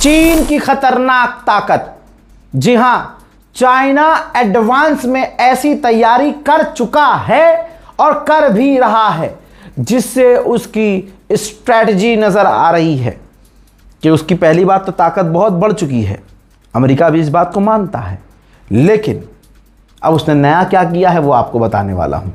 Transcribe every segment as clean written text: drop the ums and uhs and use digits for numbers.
चीन की खतरनाक ताकत। जी हां, चाइना एडवांस में ऐसी तैयारी कर चुका है और कर भी रहा है, जिससे उसकी स्ट्रैटेजी नजर आ रही है कि उसकी पहली बात तो ताकत बहुत बढ़ चुकी है। अमेरिका भी इस बात को मानता है, लेकिन अब उसने नया क्या किया है वो आपको बताने वाला हूं।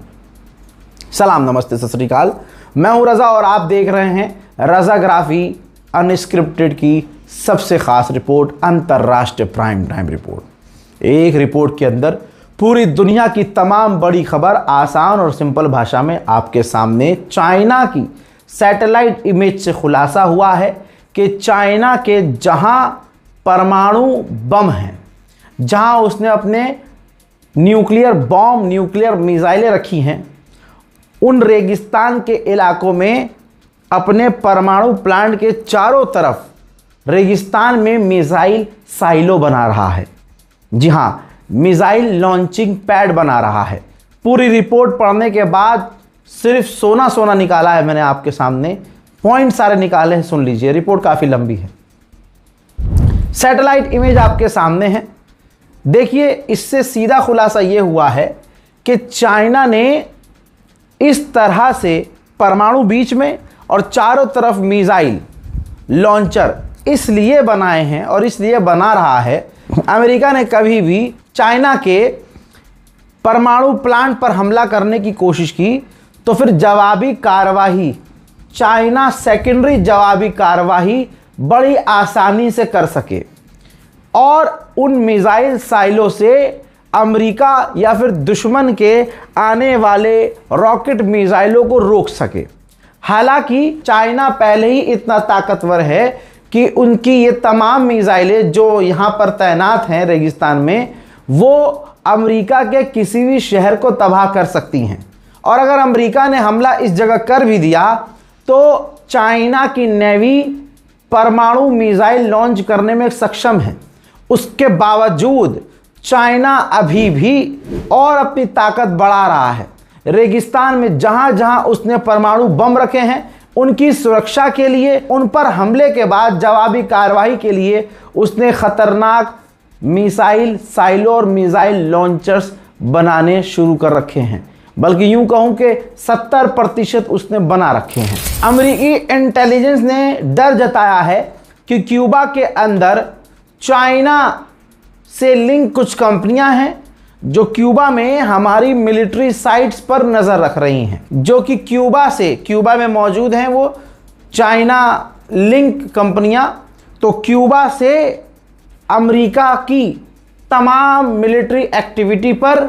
सलाम, नमस्ते, सत श्री अकाल। मैं हूं रजा और आप देख रहे हैं रजाग्राफी अनस्क्रिप्टेड की सबसे खास रिपोर्ट, अंतरराष्ट्रीय प्राइम टाइम रिपोर्ट। एक रिपोर्ट के अंदर पूरी दुनिया की तमाम बड़ी खबर आसान और सिंपल भाषा में आपके सामने। चाइना की सैटेलाइट इमेज से खुलासा हुआ है कि चाइना के जहां परमाणु बम हैं, जहां उसने अपने न्यूक्लियर बॉम्ब, न्यूक्लियर मिसाइलें रखी हैं, उन रेगिस्तान के इलाकों में अपने परमाणु प्लांट के चारों तरफ रेगिस्तान में मिसाइल साइलो बना रहा है। जी हां, मिसाइल लॉन्चिंग पैड बना रहा है। पूरी रिपोर्ट पढ़ने के बाद सिर्फ सोना सोना निकाला है मैंने आपके सामने, पॉइंट सारे निकाले हैं, सुन लीजिए। रिपोर्ट काफ़ी लंबी है। सैटेलाइट इमेज आपके सामने है, देखिए। इससे सीधा खुलासा यह हुआ है कि चाइना ने इस तरह से परमाणु बीच में और चारों तरफ मिसाइल लॉन्चर इसलिए बनाए हैं और इसलिए बना रहा है। अमेरिका ने कभी भी चाइना के परमाणु प्लांट पर हमला करने की कोशिश की तो फिर जवाबी कार्रवाई, चाइना सेकेंडरी जवाबी कार्रवाई बड़ी आसानी से कर सके और उन मिसाइल साइलों से अमेरिका या फिर दुश्मन के आने वाले रॉकेट मिसाइलों को रोक सके। हालांकि चाइना पहले ही इतना ताकतवर है कि उनकी ये तमाम मिसाइलें जो यहाँ पर तैनात हैं रेगिस्तान में, वो अमेरिका के किसी भी शहर को तबाह कर सकती हैं। और अगर अमेरिका ने हमला इस जगह कर भी दिया तो चाइना की नेवी परमाणु मिसाइल लॉन्च करने में सक्षम है। उसके बावजूद चाइना अभी भी और अपनी ताकत बढ़ा रहा है। रेगिस्तान में जहां जहां उसने परमाणु बम रखे हैं, उनकी सुरक्षा के लिए, उन पर हमले के बाद जवाबी कार्रवाई के लिए उसने खतरनाक मिसाइल साइलो और मिसाइल लॉन्चर्स बनाने शुरू कर रखे हैं। बल्कि यूं कहूं कि 70% उसने बना रखे हैं। अमेरिकी इंटेलिजेंस ने डर जताया है कि क्यूबा के अंदर चाइना से लिंक कुछ कंपनियां हैं जो क्यूबा में हमारी मिलिट्री साइट्स पर नज़र रख रही हैं, जो कि क्यूबा में मौजूद हैं। वो चाइना लिंक कंपनियां तो क्यूबा से अमेरिका की तमाम मिलिट्री एक्टिविटी पर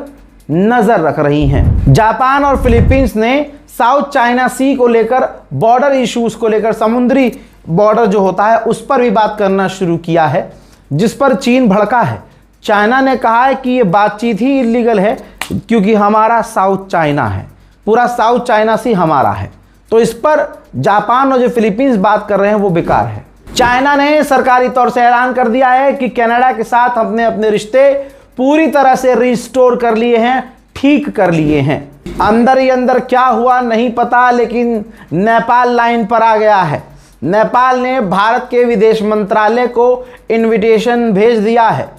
नज़र रख रही हैं। जापान और फिलीपींस ने साउथ चाइना सी को लेकर, बॉर्डर इश्यूज को लेकर, समुद्री बॉर्डर जो होता है उस पर भी बात करना शुरू किया है, जिस पर चीन भड़का है। चाइना ने कहा है कि ये बातचीत ही इलीगल है क्योंकि हमारा साउथ चाइना है, पूरा साउथ चाइना सी हमारा है। तो इस पर जापान और जो फिलीपींस बात कर रहे हैं वो बेकार है। चाइना ने सरकारी तौर से ऐलान कर दिया है कि कनाडा के साथ हमने अपने रिश्ते पूरी तरह से रिस्टोर कर लिए हैं, ठीक कर लिए हैं। अंदर ही अंदर क्या हुआ नहीं पता, लेकिन नेपाल लाइन पर आ गया है। नेपाल ने भारत के विदेश मंत्रालय को इनविटेशन भेज दिया है।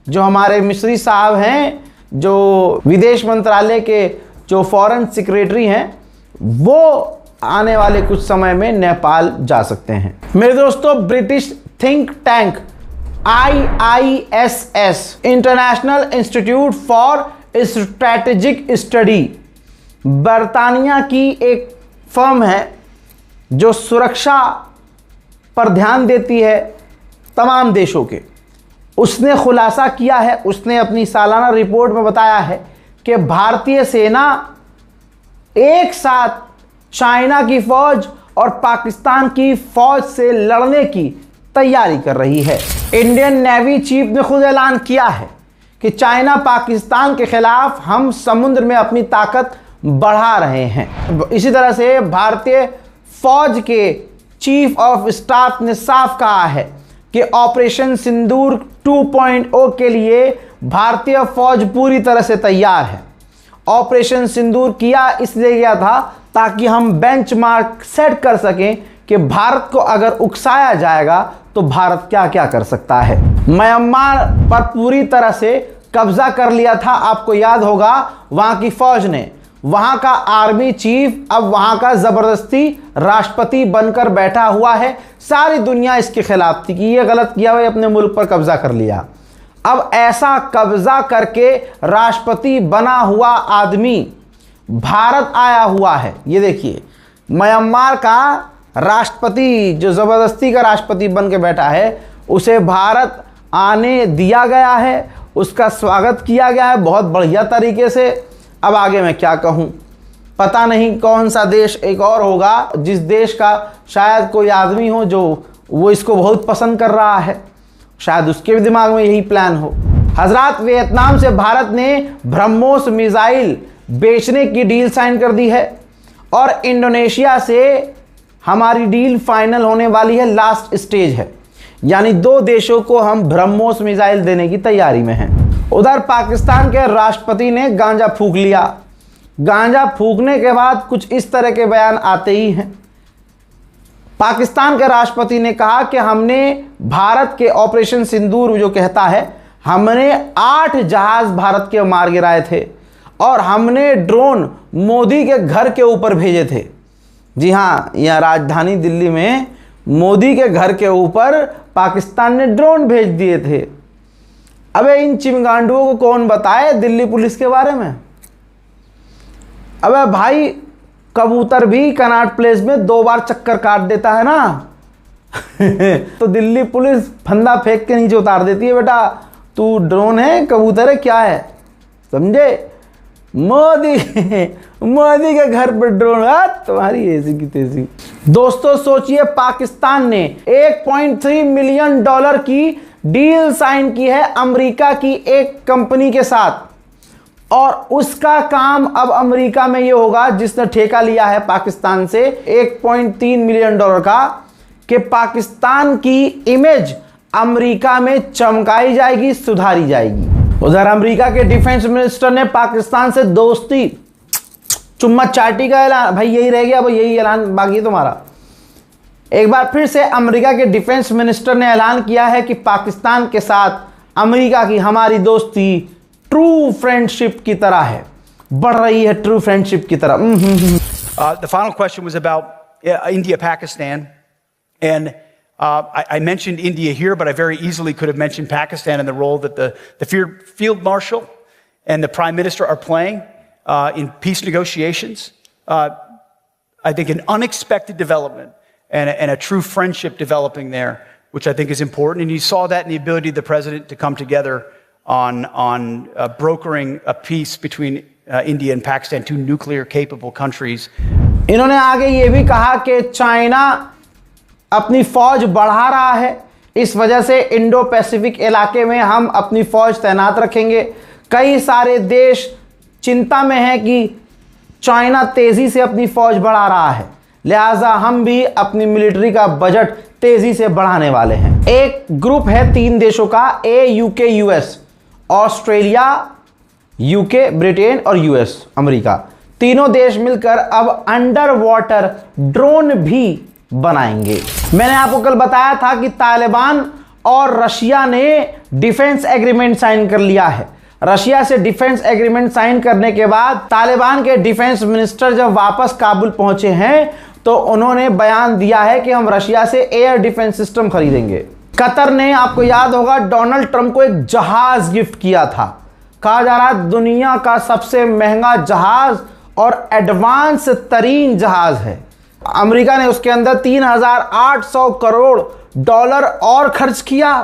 जो हमारे मिस्री साहब हैं, जो विदेश मंत्रालय के जो फॉरेन सेक्रेटरी हैं, वो आने वाले कुछ समय में नेपाल जा सकते हैं। मेरे दोस्तों, British think tank IISS, international institute for strategic study, बर्तानिया की एक फर्म है जो सुरक्षा पर ध्यान देती है तमाम देशों के। उसने खुलासा किया है, उसने अपनी सालाना रिपोर्ट में बताया है कि भारतीय सेना एक साथ चाइना की फौज और पाकिस्तान की फौज से लड़ने की तैयारी कर रही है। इंडियन नेवी चीफ ने खुद ऐलान किया है कि चाइना पाकिस्तान के खिलाफ हम समुद्र में अपनी ताकत बढ़ा रहे हैं। इसी तरह से भारतीय फौज के चीफ ऑफ स्टाफ ने साफ कहा है कि ऑपरेशन सिंदूर 2.0 के लिए भारतीय फौज पूरी तरह से तैयार है। ऑपरेशन सिंदूर किया इसलिए गया था ताकि हम बेंचमार्क सेट कर सकें कि भारत को अगर उकसाया जाएगा तो भारत क्या क्या कर सकता है। म्यांमार पर पूरी तरह से कब्जा कर लिया था, आपको याद होगा, वहां की फौज ने। वहां का आर्मी चीफ अब वहां का जबरदस्ती राष्ट्रपति बनकर बैठा हुआ है। सारी दुनिया इसके खिलाफ थी कि ये गलत किया, भाई अपने मुल्क पर कब्जा कर लिया। अब ऐसा कब्जा करके राष्ट्रपति बना हुआ आदमी भारत आया हुआ है। ये देखिए, म्यांमार का राष्ट्रपति जो जबरदस्ती का राष्ट्रपति बन के बैठा है, उसे भारत आने दिया गया है, उसका स्वागत किया गया है बहुत बढ़िया तरीके से। अब आगे मैं क्या कहूँ, पता नहीं कौन सा देश एक और होगा जिस देश का शायद कोई आदमी हो जो वो इसको बहुत पसंद कर रहा है, शायद उसके भी दिमाग में यही प्लान हो। हजरात, वियतनाम से भारत ने ब्रह्मोस मिसाइल बेचने की डील साइन कर दी है और इंडोनेशिया से हमारी डील फाइनल होने वाली है, लास्ट स्टेज है, यानी 2 देशों को हम ब्रह्मोस मिसाइल देने की तैयारी में हैं। उधर पाकिस्तान के राष्ट्रपति ने गांजा फूंक लिया। गांजा फूंकने के बाद कुछ इस तरह के बयान आते ही हैं। पाकिस्तान के राष्ट्रपति ने कहा कि हमने भारत के ऑपरेशन सिंदूर जो कहता है, हमने 8 जहाज भारत के मार गिराए थे और हमने ड्रोन मोदी के घर के ऊपर भेजे थे। जी हाँ, यहाँ राजधानी दिल्ली में मोदी के घर के ऊपर पाकिस्तान ने ड्रोन भेज दिए थे। अबे इन चिमगांडुओं को कौन बताए दिल्ली पुलिस के बारे में। अबे भाई, कबूतर भी कनॉट प्लेस में 2 बार चक्कर काट देता है ना तो दिल्ली पुलिस फंदा फेंक के नीचे उतार देती है, बेटा तू ड्रोन है, कबूतर है, क्या है, समझे। मोदी मोदी के घर पर ड्रोन, तुम्हारी ऐसी की तैसी। दोस्तों सोचिए, पाकिस्तान ने $1.3 मिलियन की डील साइन की है अमेरिका की एक कंपनी के साथ और उसका काम अब अमेरिका में ये होगा, जिसने ठेका लिया है पाकिस्तान से $1.3 मिलियन का, कि पाकिस्तान की इमेज अमेरिका में चमकाई जाएगी, सुधारी जाएगी। उधर अमेरिका के डिफेंस मिनिस्टर ने पाकिस्तान से दोस्ती चुम्मा चाटी का ऐलान, भाई यही रह गया, भाई यही ऐलान बाकी तुम्हारा। एक बार फिर से अमेरिका के डिफेंस मिनिस्टर ने ऐलान किया है कि पाकिस्तान के साथ अमेरिका की हमारी दोस्ती ट्रू फ्रेंडशिप की तरह है, बढ़ रही है ट्रू फ्रेंडशिप की तरह। The final question was about India, Pakistan, and I mentioned India here, but I very easily could have mentioned Pakistan and the role that the Field Marshal and the Prime Minister are playing in peace negotiations. I think an unexpected development and a true friendship developing there, which I think is important. And you saw that in the ability of the President to come together on brokering a peace between India and Pakistan, 2 nuclear-capable countries. इन्होंने आगे ये भी कहा कि China अपनी फौज बढ़ा रहा है, इस वजह से इंडो पैसिफिक इलाके में हम अपनी फौज तैनात रखेंगे। कई सारे देश चिंता में हैं कि चाइना तेजी से अपनी फौज बढ़ा रहा है, लिहाजा हम भी अपनी मिलिट्री का बजट तेजी से बढ़ाने वाले हैं। एक ग्रुप है 3 देशों का, UK US, Australia, UK Britain और यूएस अमेरिका, तीनों देश मिलकर अब अंडर वाटर ड्रोन भी बनाएंगे। मैंने आपको कल बताया था कि तालिबान और रशिया ने डिफेंस एग्रीमेंट साइन कर लिया है। रशिया से डिफेंस एग्रीमेंट साइन करने के बाद तालिबान के डिफेंस मिनिस्टर जब वापस काबुल पहुंचे हैं तो उन्होंने बयान दिया है कि हम रशिया से एयर डिफेंस सिस्टम खरीदेंगे। कतर ने, आपको याद होगा, डोनाल्ड ट्रंप को एक जहाज गिफ्ट किया था। कहा जा रहा है दुनिया का सबसे महंगा जहाज और एडवांस तरीन जहाज है। अमेरिका ने उसके अंदर $3,800 करोड़ और खर्च किया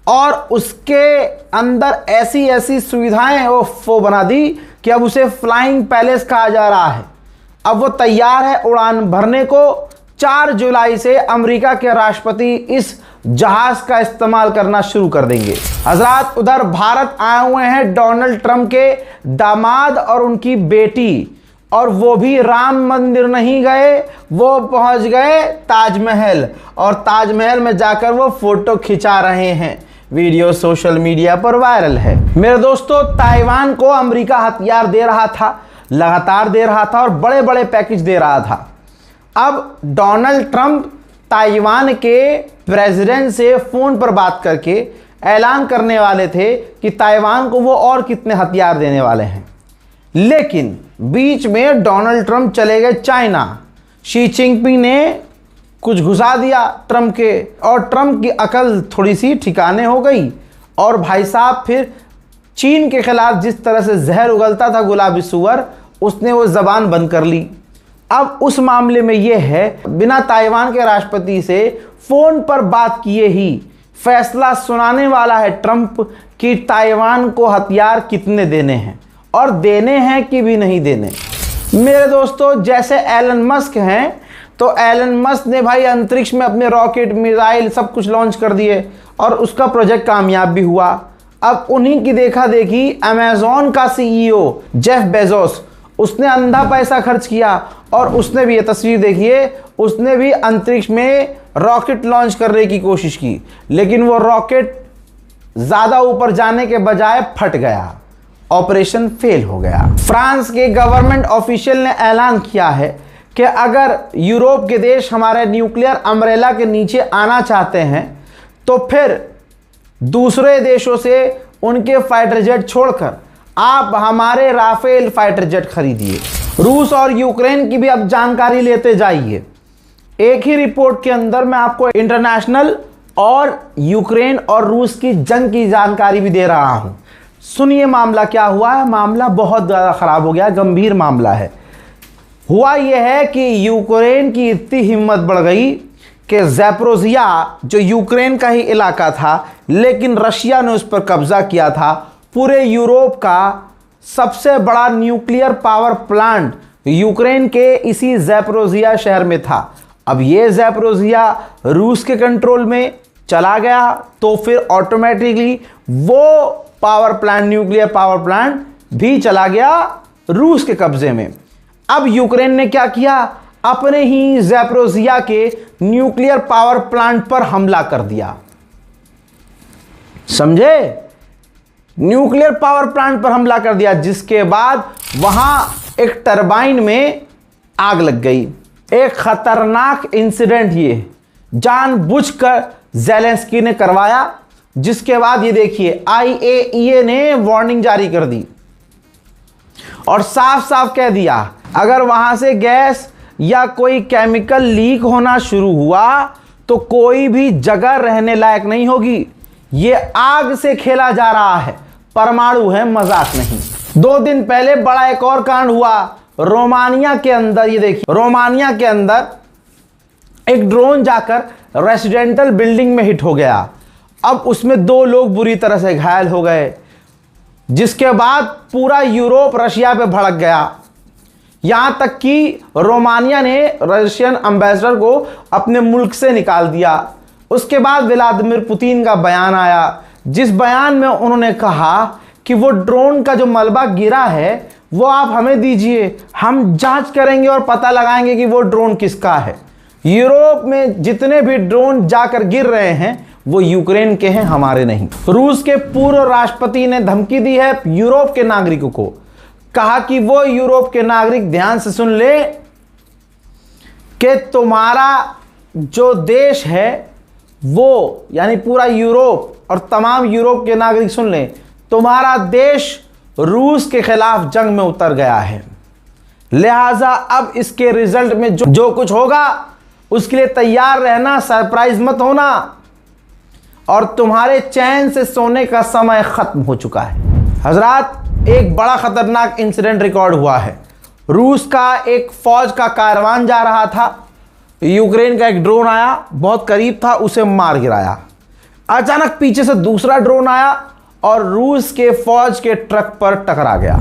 और उसके अंदर ऐसी ऐसी सुविधाएं वो बना दी कि अब उसे फ्लाइंग पैलेस कहा जा रहा है। अब वो तैयार है उड़ान भरने को। 4 जुलाई से अमेरिका के राष्ट्रपति इस जहाज का इस्तेमाल करना शुरू कर देंगे। हजरात, उधर भारत आए हुए हैं डोनाल्ड ट्रंप के दामाद और उनकी बेटी, और वो भी राम मंदिर नहीं गए, वो पहुंच गए ताजमहल और ताजमहल में जाकर वो फोटो खिंचा रहे हैं। वीडियो सोशल मीडिया पर वायरल है। मेरे दोस्तों, ताइवान को अमेरिका हथियार दे रहा था, लगातार दे रहा था और बड़े बड़े पैकेज दे रहा था। अब डोनाल्ड ट्रंप ताइवान के प्रेसिडेंट से फोन पर बात करके ऐलान करने वाले थे कि ताइवान को वो और कितने हथियार देने वाले हैं। लेकिन बीच में डोनाल्ड ट्रंप चले गए चाइना। शी चिनपिंग ने कुछ घुसा दिया ट्रंप के, और ट्रंप की अकल थोड़ी सी ठिकाने हो गई। और भाई साहब फिर चीन के खिलाफ जिस तरह से जहर उगलता था गुलाबी सुअर, उसने वो जबान बंद कर ली। अब उस मामले में यह है, बिना ताइवान के राष्ट्रपति से फोन पर बात किए ही फैसला सुनाने वाला है ट्रंप कि ताइवान को हथियार कितने देने हैं और देने हैं कि भी नहीं देने। मेरे दोस्तों, जैसे एलन मस्क हैं, तो एलन मस्क ने भाई अंतरिक्ष में अपने रॉकेट, मिसाइल सब कुछ लॉन्च कर दिए और उसका प्रोजेक्ट कामयाब भी हुआ। अब उन्हीं की देखा देखी अमेज़न का सीईओ जेफ बेजोस, उसने अंधा पैसा खर्च किया और उसने भी, ये तस्वीर देखिए, उसने भी अंतरिक्ष में रॉकेट लॉन्च करने की कोशिश की, लेकिन वो रॉकेट ज़्यादा ऊपर जाने के बजाय फट गया, ऑपरेशन फेल हो गया। फ्रांस के गवर्नमेंट ऑफिशियल ने ऐलान किया है कि अगर यूरोप के देश हमारे न्यूक्लियर अम्ब्रेला के नीचे आना चाहते हैं तो फिर दूसरे देशों से उनके फाइटर जेट छोड़कर आप हमारे राफेल फाइटर जेट खरीदिए। रूस और यूक्रेन की भी अब जानकारी लेते जाइए। एक ही रिपोर्ट के अंदर मैं आपको इंटरनेशनल और यूक्रेन और रूस की जंग की जानकारी भी दे रहा हूं। सुनिए मामला क्या हुआ है। मामला बहुत ज़्यादा ख़राब हो गया, गंभीर मामला है। हुआ यह है कि यूक्रेन की इतनी हिम्मत बढ़ गई कि ज़ैपोरिज़िया, जो यूक्रेन का ही इलाका था लेकिन रशिया ने उस पर कब्जा किया था, पूरे यूरोप का सबसे बड़ा न्यूक्लियर पावर प्लांट यूक्रेन के इसी ज़ैपोरिज़िया शहर में था। अब ये ज़ैपोरिज़िया रूस के कंट्रोल में चला गया तो फिर ऑटोमेटिकली वो power plant, nuclear power plant भी चला गया रूस के कब्जे में। अब यूक्रेन ने क्या किया, अपने ही ज़ैपोरिज़िया के न्यूक्लियर पावर प्लांट पर हमला कर दिया। समझे? न्यूक्लियर पावर प्लांट पर हमला कर दिया, जिसके बाद वहां एक टरबाइन में आग लग गई। एक खतरनाक इंसिडेंट ये जानबूझकर ज़ेलेंस्की ने करवाया, जिसके बाद ये देखिए IAEA ने वार्निंग जारी कर दी और साफ साफ कह दिया, अगर वहां से गैस या कोई केमिकल लीक होना शुरू हुआ तो कोई भी जगह रहने लायक नहीं होगी। ये आग से खेला जा रहा है, परमाणु है, मजाक नहीं। 2 दिन पहले बड़ा एक और कांड हुआ रोमानिया के अंदर। ये देखिए, रोमानिया के अंदर एक ड्रोन जाकर रेसिडेंटल बिल्डिंग में हिट हो गया। अब उसमें 2 लोग बुरी तरह से घायल हो गए, जिसके बाद पूरा यूरोप रशिया पे भड़क गया। यहां तक कि रोमानिया ने रशियन एम्बेसडर को अपने मुल्क से निकाल दिया। उसके बाद व्लादिमीर पुतिन का बयान आया, जिस बयान में उन्होंने कहा कि वो ड्रोन का जो मलबा गिरा है वो आप हमें दीजिए, हम जांच करेंगे और पता लगाएंगे कि वो ड्रोन किसका है। यूरोप में जितने भी ड्रोन जाकर गिर रहे हैं वो यूक्रेन के हैं, हमारे नहीं। रूस के पूर्व राष्ट्रपति ने धमकी दी है यूरोप के नागरिकों को, कहा कि वो यूरोप के नागरिक ध्यान से सुन ले कि तुम्हारा जो देश है वो, यानी पूरा यूरोप और तमाम यूरोप के नागरिक सुन लें, तुम्हारा देश रूस के खिलाफ जंग में उतर गया है। लिहाजा अब इसके रिजल्ट में जो कुछ होगा उसके लिए तैयार रहना, सरप्राइज मत होना, और तुम्हारे चैन से सोने का समय खत्म हो चुका है। हजरात, एक बड़ा खतरनाक इंसिडेंट रिकॉर्ड हुआ है। रूस का एक फौज का कारवान जा रहा था, यूक्रेन का एक ड्रोन आया, बहुत करीब था, उसे मार गिराया। अचानक पीछे से दूसरा ड्रोन आया और रूस के फौज के ट्रक पर टकरा गया।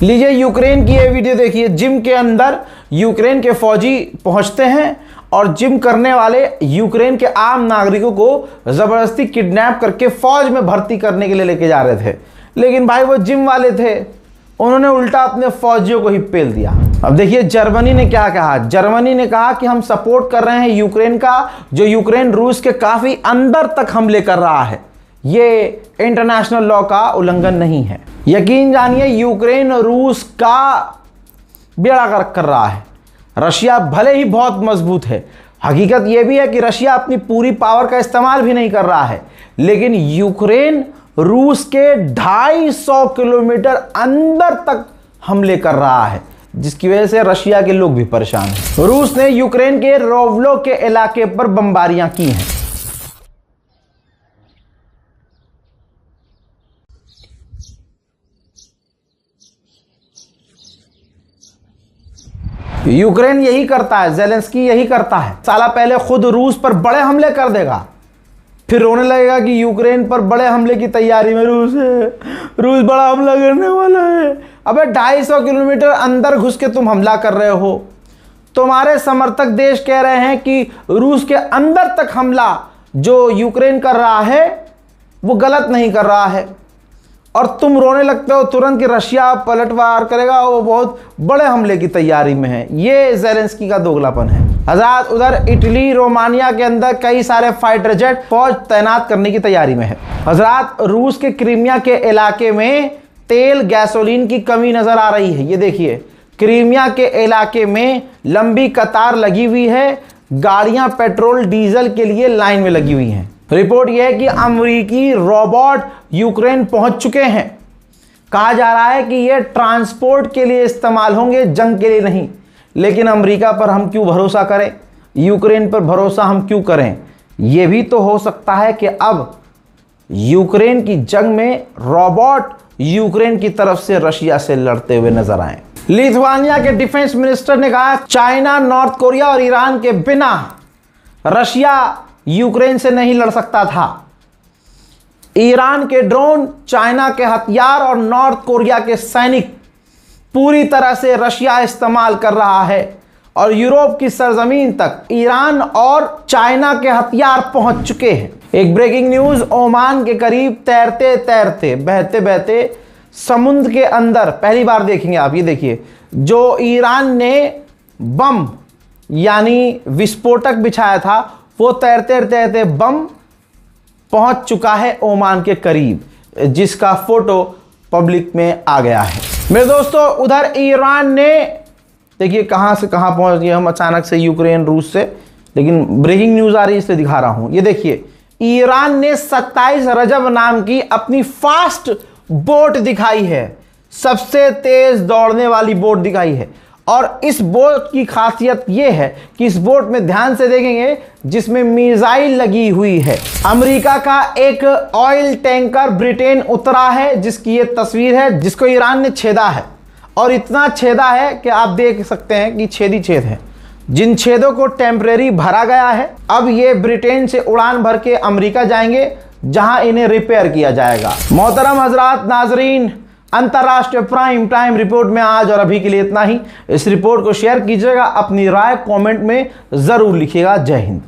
लीजिए यूक्रेन की ये वीडियो देखिए। जिम के अंदर यूक्रेन के फौजी पहुंचते हैं और जिम करने वाले यूक्रेन के आम नागरिकों को जबरदस्ती किडनैप करके फौज में भर्ती करने के लिए लेके जा रहे थे। लेकिन भाई वो जिम वाले थे, उन्होंने उल्टा अपने फौजियों को ही पेल दिया। अब देखिए जर्मनी ने क्या कहा। जर्मनी ने कहा कि हम सपोर्ट कर रहे हैं यूक्रेन का, जो यूक्रेन रूस के काफी अंदर तक हमले कर रहा है। ये इंटरनेशनल लॉ का उल्लंघन नहीं है। यकीन जानिए यूक्रेन रूस का बेड़ा गर्क कर रहा है। रशिया भले ही बहुत मजबूत है, हकीकत यह भी है कि रशिया अपनी पूरी पावर का इस्तेमाल भी नहीं कर रहा है, लेकिन यूक्रेन रूस के 250 किलोमीटर अंदर तक हमले कर रहा है, जिसकी वजह से रशिया के लोग भी परेशान हैं। रूस ने यूक्रेन के रोवलो के इलाके पर बमबारियां की हैं। यूक्रेन यही करता है, ज़ेलेंस्की यही करता है। साला पहले खुद रूस पर बड़े हमले कर देगा, फिर रोने लगेगा कि यूक्रेन पर बड़े हमले की तैयारी में रूस है, रूस बड़ा हमला करने वाला है। अबे 250 किलोमीटर अंदर घुस के तुम हमला कर रहे हो। तुम्हारे समर्थक देश कह रहे हैं कि रूस के अंदर तक हमला जो यूक्रेन कर रहा है वो गलत नहीं कर रहा है, और तुम रोने लगते हो तुरंत कि रशिया पलटवार करेगा, वो बहुत बड़े हमले की तैयारी में है। ये ज़ेलेंस्की का दोगलापन है। हजरात उधर इटली रोमानिया के अंदर कई सारे फाइटर जेट फौज तैनात करने की तैयारी में है। हजरात रूस के क्रीमिया के इलाके में तेल गैसोलीन की कमी नजर आ रही है। ये देखिए क्रीमिया के इलाके में लंबी कतार लगी हुई है, गाड़ियां पेट्रोल डीजल के लिए लाइन में लगी हुई हैं। रिपोर्ट यह है कि अमेरिकी रोबोट यूक्रेन पहुंच चुके हैं। कहा जा रहा है कि ये ट्रांसपोर्ट के लिए इस्तेमाल होंगे, जंग के लिए नहीं। लेकिन अमेरिका पर हम क्यों भरोसा करें, यूक्रेन पर भरोसा हम क्यों करें? यह भी तो हो सकता है कि अब यूक्रेन की जंग में रोबोट यूक्रेन की तरफ से रशिया से लड़ते हुए नजर आए। लिथुआनिया के डिफेंस मिनिस्टर ने कहा चाइना, नॉर्थ कोरिया और ईरान के बिना रशिया यूक्रेन से नहीं लड़ सकता था। ईरान के ड्रोन, चाइना के हथियार और नॉर्थ कोरिया के सैनिक पूरी तरह से रशिया इस्तेमाल कर रहा है, और यूरोप की सरजमीन तक ईरान और चाइना के हथियार पहुंच चुके हैं। एक ब्रेकिंग न्यूज, ओमान के करीब तैरते तैरते बहते बहते समुद्र के अंदर पहली बार देखेंगे आप। ये देखिए जो ईरान ने बम यानी विस्फोटक बिछाया था, वो तैरते तैरते बम पहुंच चुका है ओमान के करीब, जिसका फोटो पब्लिक में आ गया है। मेरे दोस्तों उधर ईरान ने देखिए कहां से कहां पहुंच गए हम अचानक से, यूक्रेन रूस से, लेकिन ब्रेकिंग न्यूज आ रही है इसलिए दिखा रहा हूं। ये देखिए ईरान ने 27 रजब नाम की अपनी फास्ट बोट दिखाई है, सबसे तेज दौड़ने वाली बोट दिखाई है। और इस बोट की खासियत यह है कि इस बोट में ध्यान से देखेंगे जिसमें मिसाइल लगी हुई है। अमेरिका का एक ऑयल टैंकर ब्रिटेन उतरा है, जिसकी ये तस्वीर है, जिसको ईरान ने छेदा है, और इतना छेदा है कि आप देख सकते हैं कि छेद ही छेद है। जिन छेदों को टेम्परेरी भरा गया है, अब ये ब्रिटेन से उड़ान भर के अमेरिका जाएंगे, जहां इन्हें रिपेयर किया जाएगा। मोहतरम हजरात नाजरीन, अंतरराष्ट्रीय प्राइम टाइम रिपोर्ट में आज और अभी के लिए इतना ही। इस रिपोर्ट को शेयर कीजिएगा, अपनी राय कमेंट में जरूर लिखिएगा। जय हिंद।